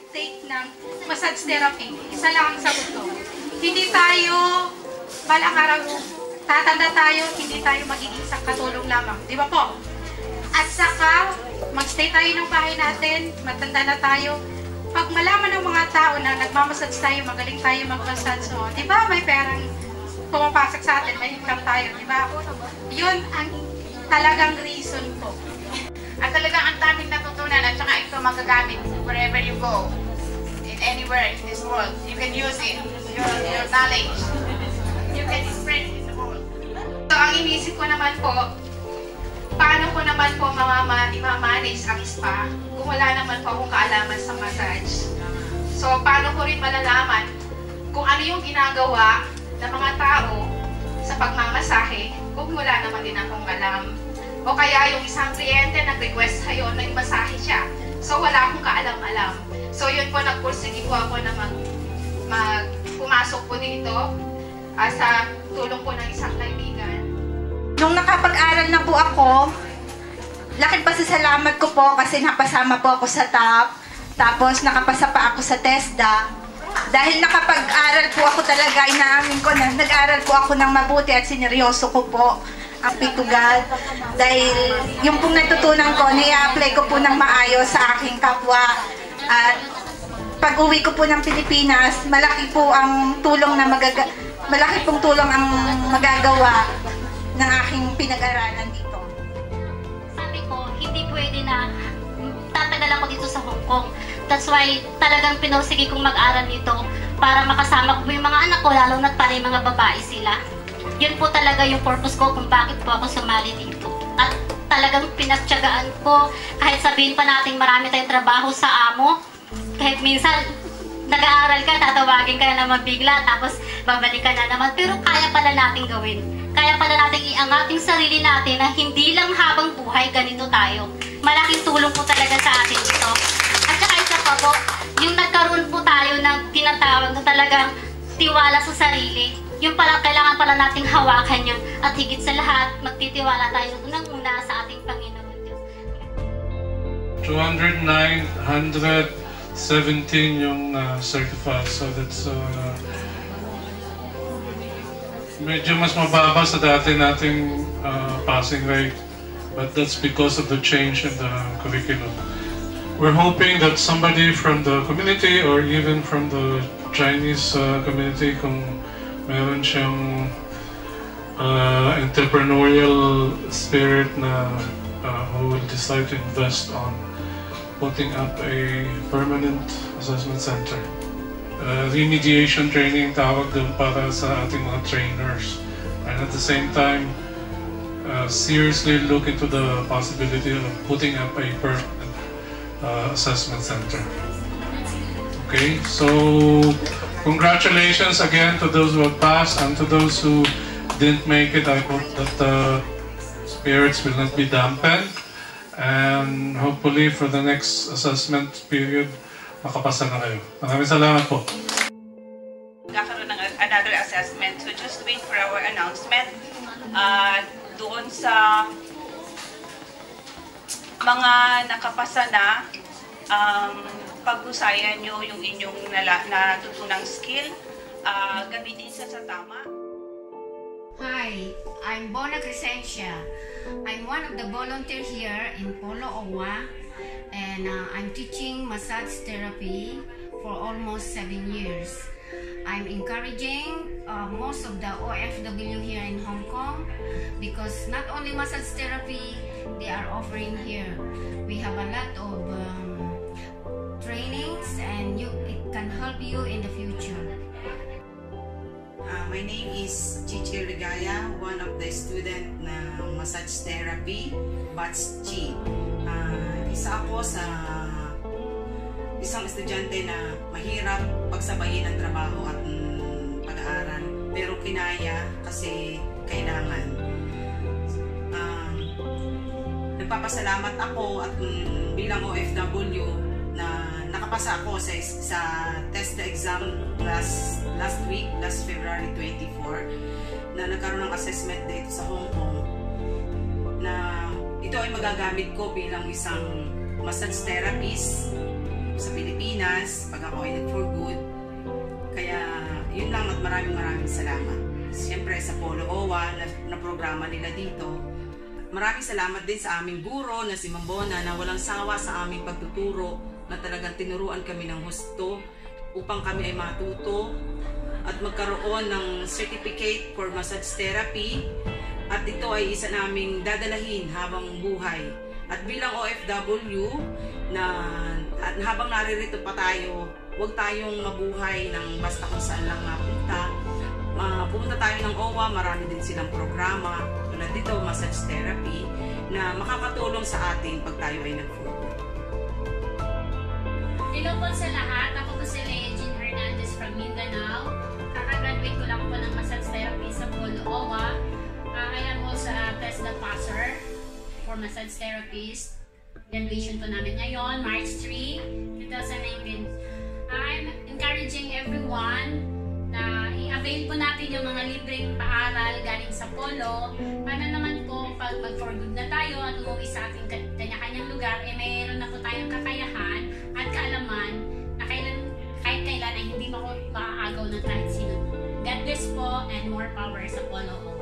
mag-take ng massage therapy, isa lang ang sagot ko. Hindi tayo balang araw tatanda tayo, hindi tayo magiging isang katulong lamang. Di ba po? At saka, mag-stay tayo ng bahay natin, matanda na tayo. Pag malaman ng mga tao na nagmamassage tayo, magaling tayo mag-massage, so, di ba may perang pumapasok sa atin, may income tayo, di ba? Yun ang talagang reason po. At talagang ang daming natutunan at saka ito magagamit wherever you go, in anywhere in this world. You can use it, your knowledge. You can spread it in the world. So, ang inisip ko naman po, paano ko naman po i-manage ang spa kung wala naman po akong kaalaman sa massage. So, paano ko rin malalaman kung ano yung ginagawa ng mga tao sa pagmamasahe kung wala naman din akong alam. O kaya yung isang kliyente nag-request sa'yo na masahe siya. So, wala akong kaalam-alam. So, yun po, nagpursige po ako na pumasok po dito sa tulong po ng isang kaibigan. Nung nakapag-aral na po ako, laking pasasalamat ko po kasi napasama po ako sa TAP. Tapos nakapasa pa ako sa TESDA. Dahil nakapag-aral po ako talaga, inaamin ko na nag-aral po ako ng mabuti at sineryoso ko po ang pitugad. Dahil yung pong natutunan ko, nai-apply ko po ng maayos sa aking kapwa. At pag-uwi ko po ng Pilipinas, malaki po ang tulong na malaki pong tulong ang magagawa ng aking pinag-aralan dito. Sabi ko, hindi pwede na tatagal ako dito sa Hong Kong. That's why talagang pinursige kong mag-aral dito para makasama ko yung mga anak ko, lalo na't panay mga babae sila. Yun po talaga yung purpose ko kung bakit po ako sumali dito. At talagang pinagtiyagaan ko, kahit sabihin pa natin marami tayong trabaho sa amo, kahit minsan nag-aaral ka, tatawagin ka na naman bigla, tapos babalik ka na naman, pero kaya pala natin gawin. Kaya pala natin iangat yung sarili natin na hindi lang habang buhay ganito tayo. Malaking tulong po talaga sa atin ito. At saka isa pa po, yung nagkaroon po tayo ng tinatawag na talagang tiwala sa sarili. Yung pala, kailangan pala nating hawakan yun. At higit sa lahat, magtitiwala tayo unang-una sa ating Panginoon Diyos. 209,117 yung certified. So that's medyo mas mababa sa dati nating passing rate. But that's because of the change in the curriculum. We're hoping that somebody from the community or even from the Chinese community, kung meron siyang entrepreneurial spirit na who will decide to invest on putting up a permanent assessment center. Remediation training tawag doon para sa ating mga trainers. And at the same time, seriously look into the possibility of putting up a permanent assessment center. Okay, so congratulations again to those who have passed and to those who didn't make it. I hope that the spirits will not be dampened, and hopefully for the next assessment period, makapasa na kayo. Maraming salamat po. Magkakaroon ng another assessment, so just wait for our announcement. Doon sa mga nakapasa na, pag-usayan nyo yung inyong natutunang skill, gamitin sa tama. Hi, I'm Bona Crescencia. I'm one of the volunteers here in Polo, Owa, and I'm teaching massage therapy for almost 7 years. I'm encouraging most of the OFW here in Hong Kong because not only massage therapy they are offering here. We have a lot of trainings and it can help you in the future. My name is Chichi Rigaya, one of the student na massage therapy, Batch Chi. Isa ako sa isang estudyante na mahirap pagsabayin ang trabaho at pag-aaral, pero kinaya kasi kailangan. Nagpapasalamat ako at bilang OFW na nakapasa ako sa test exam last February 24, na nagkaroon ng assessment dito sa Hong Kong, na ito ay magagamit ko bilang isang massage therapist sa Pilipinas pag ako ay nag-for good. Kaya yun lang at maraming salamat. Siyempre sa Polo OWA na programa nila dito. Maraming salamat din sa aming guro na si Ma'am Bona na walang sawa sa aming pagtuturo, na talagang tinuruan kami ng husto upang kami ay matuto at magkaroon ng certificate for massage therapy, at ito ay isa naming dadalahin habang buhay. At bilang OFW at habang naririto pa tayo, huwag tayong mabuhay ng basta kung saan lang napunta. Pumunta tayo ng OWA, marami din silang programa tulad dito, massage therapy, na makakatulong sa atin pag tayo ay nag-forward. Hello po sa lahat. Ako po si Lea Jean Hernandez from Mindanao. Kakagraduate ko lang po ng massage therapy sa Polo OWA. I am also a TESDA passer for massage therapist. Graduation po namin ngayon, March 3, 2019. I'm encouraging everyone na i-avail po natin yung mga libreng paaral galing sa Polo. Para naman po, pag mag-for good na tayo at umuwi sa ating kanya-kanyang lugar, mayroon na po tayong kakayahan at kaalaman na kahit kailan ay hindi maaagaw ng kahit sino. God bless po and more power sa Polo OWA.